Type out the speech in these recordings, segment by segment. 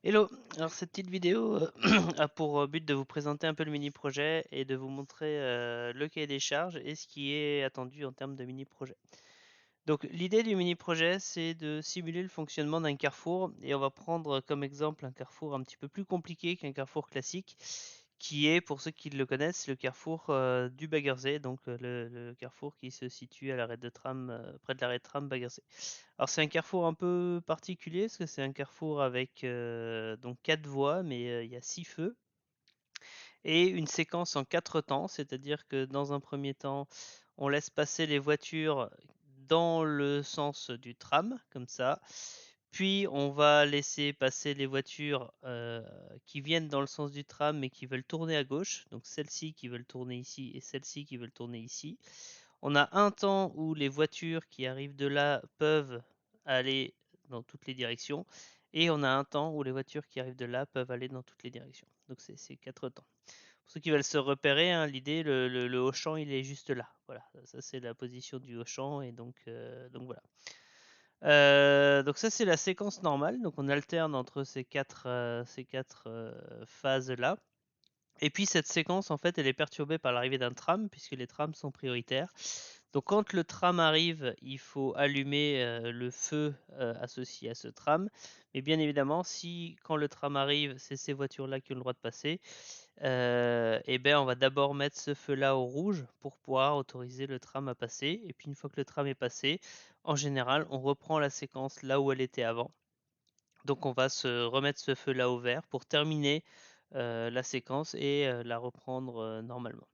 Hello, alors cette petite vidéo a pour but de vous présenter un peu le mini-projet et de vous montrer le cahier des charges et ce qui est attendu en termes de mini-projet. Donc l'idée du mini-projet, c'est de simuler le fonctionnement d'un carrefour et on va prendre comme exemple un carrefour un petit peu plus compliqué qu'un carrefour classique qui est, pour ceux qui le connaissent, le carrefour du Baggersee, donc le carrefour qui se situe à l'arrêt de tram, près de l'arrêt de tram Baggersee. Alors c'est un carrefour un peu particulier parce que c'est un carrefour avec donc 4 voies, mais il y a 6 feux et une séquence en 4 temps, c'est-à-dire que dans un premier temps, on laisse passer les voitures dans le sens du tram, comme ça. Puis on va laisser passer les voitures qui viennent dans le sens du tram mais qui veulent tourner à gauche, donc celles-ci qui veulent tourner ici et celles-ci qui veulent tourner ici. On a un temps où les voitures qui arrivent de là peuvent aller dans toutes les directions et on a un temps où les voitures qui arrivent de là peuvent aller dans toutes les directions. Donc c'est 4 temps. Pour ceux qui veulent se repérer, hein, l'idée, le haut champ, il est juste là. Voilà, ça c'est la position du haut champ et donc voilà. Donc ça c'est la séquence normale. Donc on alterne entre ces quatre phases là. Et puis cette séquence, en fait, elle est perturbée par l'arrivée d'un tram, puisque les trams sont prioritaires. Donc quand le tram arrive, il faut allumer le feu associé à ce tram. Mais bien évidemment, si quand le tram arrive, c'est ces voitures-là qui ont le droit de passer, eh ben on va d'abord mettre ce feu-là au rouge pour pouvoir autoriser le tram à passer. Et puis une fois que le tram est passé, en général, on reprend la séquence là où elle était avant. Donc on va se remettre ce feu-là au vert pour terminer la séquence et la reprendre normalement.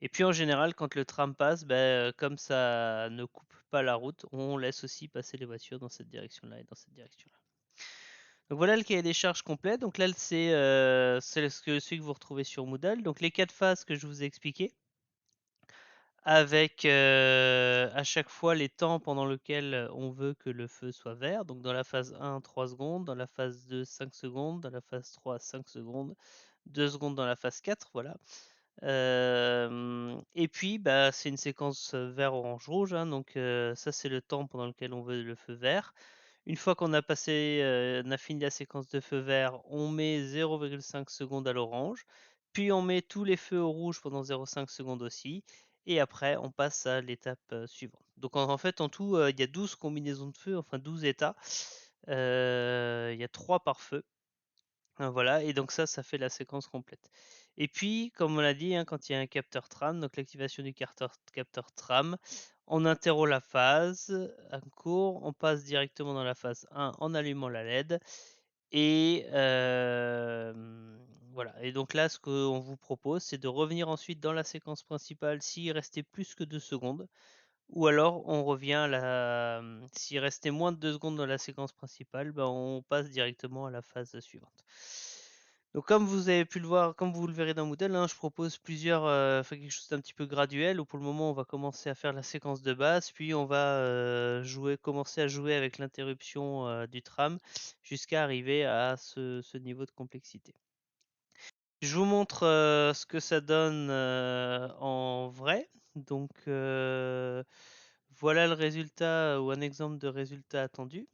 Et puis en général, quand le tram passe, comme ça ne coupe pas la route, on laisse aussi passer les voitures dans cette direction-là et dans cette direction-là. Donc voilà le cahier des charges complet. Donc là, c'est celui que vous retrouvez sur Moodle. Donc les quatre phases que je vous ai expliquées, avec à chaque fois les temps pendant lesquels on veut que le feu soit vert. Donc dans la phase 1, 3 secondes, dans la phase 2, 5 secondes, dans la phase 3, 5 secondes, 2 secondes dans la phase 4, voilà. Et puis, c'est une séquence vert, orange, rouge, hein, donc ça c'est le temps pendant lequel on veut le feu vert. Une fois qu'on a passé, on a fini la séquence de feu vert, on met 0,5 secondes à l'orange, puis on met tous les feux au rouge pendant 0,5 secondes aussi, et après on passe à l'étape suivante. Donc en fait en tout il y a 12 combinaisons de feux, enfin 12 états, il y a 3 par feu. Voilà, et donc ça fait la séquence complète. Et puis, comme on l'a dit, hein, quand il y a un capteur tram, donc l'activation du capteur tram, on interrompt la phase en cours, on passe directement dans la phase 1 en allumant la LED. Et voilà. Et donc là, ce qu'on vous propose, c'est de revenir ensuite dans la séquence principale s'il restait plus que 2 secondes. Ou alors on revient à s'il restait moins de 2 secondes dans la séquence principale, on passe directement à la phase suivante. Donc comme vous avez pu le voir, comme vous le verrez dans Moodle, hein, je propose quelque chose d'un petit peu graduel, où pour le moment on va commencer à faire la séquence de base, puis on va commencer à jouer avec l'interruption du tram jusqu'à arriver à ce niveau de complexité. Je vous montre ce que ça donne en vrai. Donc voilà le résultat ou un exemple de résultat attendu.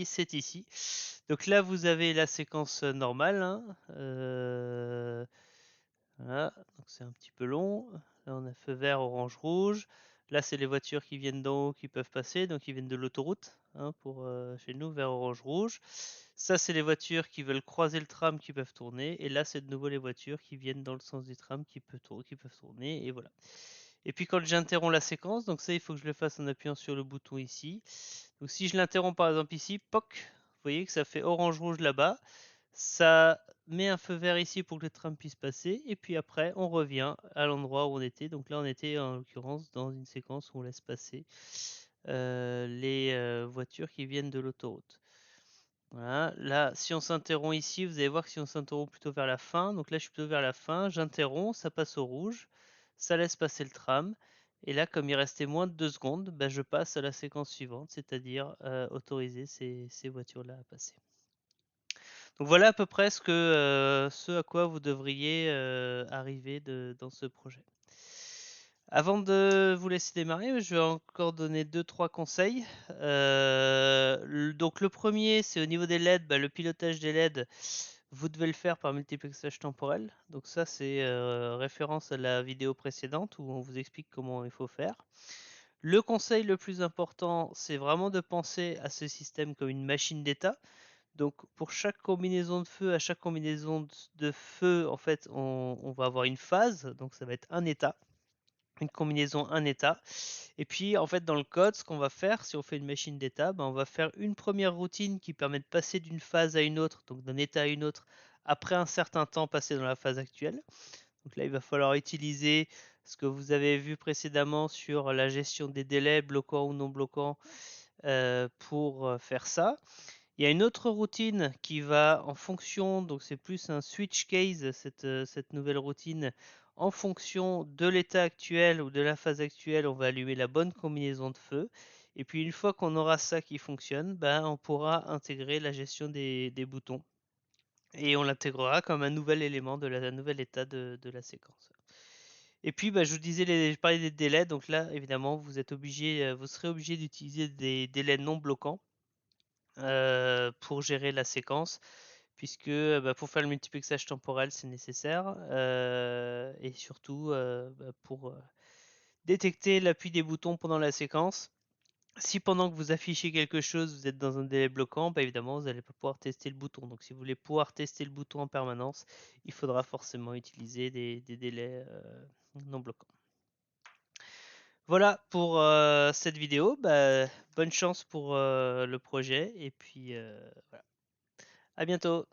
C'est ici. Donc là vous avez la séquence normale, hein. Voilà, donc c'est un petit peu long. Là on a feu vert, orange, rouge. Là c'est les voitures qui viennent d'en haut qui peuvent passer, donc ils viennent de l'autoroute, hein, pour chez nous, vert, orange, rouge. Ça c'est les voitures qui veulent croiser le tram qui peuvent tourner, et là c'est de nouveau les voitures qui viennent dans le sens du tram qui peuvent tourner, et voilà. Et puis quand j'interromps la séquence, donc ça il faut que je le fasse en appuyant sur le bouton ici. Donc si je l'interromps par exemple ici, POC, vous voyez que ça fait orange-rouge là-bas. Ça met un feu vert ici pour que le tram puisse passer, et puis après on revient à l'endroit où on était. Donc là on était en l'occurrence dans une séquence où on laisse passer les voitures qui viennent de l'autoroute. Voilà, là si on s'interrompt ici, vous allez voir que si on s'interrompt plutôt vers la fin, donc là je suis plutôt vers la fin, j'interromps, ça passe au rouge, ça laisse passer le tram, et là comme il restait moins de 2 secondes, je passe à la séquence suivante, c'est-à-dire autoriser ces voitures-là à passer. Donc voilà à peu près ce à quoi vous devriez arriver dans ce projet. Avant de vous laisser démarrer, je vais encore donner 2-3 conseils. Donc le premier, c'est au niveau des LED, le pilotage des LED, vous devez le faire par multiplexage temporel. Donc ça, c'est référence à la vidéo précédente où on vous explique comment il faut faire. Le conseil le plus important, c'est vraiment de penser à ce système comme une machine d'état. Donc pour chaque combinaison de feu, à chaque combinaison de feu, en fait, on va avoir une phase, donc ça va être un état, une combinaison un état. Et puis en fait dans le code, ce qu'on va faire, si on fait une machine d'état, on va faire une première routine qui permet de passer d'une phase à une autre, donc d'un état à une autre, après un certain temps passé dans la phase actuelle. Donc là, il va falloir utiliser ce que vous avez vu précédemment sur la gestion des délais bloquants ou non bloquants pour faire ça. Il y a une autre routine qui va en fonction, donc c'est plus un switch case, cette nouvelle routine. En fonction de l'état actuel ou de la phase actuelle, on va allumer la bonne combinaison de feu. Et puis une fois qu'on aura ça qui fonctionne, on pourra intégrer la gestion des boutons. Et on l'intégrera comme un nouvel élément de la nouvel état de la séquence. Et puis, je vous disais, je parlais des délais. Donc là, évidemment, vous serez obligé d'utiliser des délais non bloquants pour gérer la séquence, puisque pour faire le multiplexage temporel, c'est nécessaire, et surtout pour détecter l'appui des boutons pendant la séquence. Si pendant que vous affichez quelque chose, vous êtes dans un délai bloquant, évidemment, vous n'allez pas pouvoir tester le bouton. Donc si vous voulez pouvoir tester le bouton en permanence, il faudra forcément utiliser des délais non bloquants. Voilà pour cette vidéo. Bonne chance pour le projet et puis voilà. À bientôt.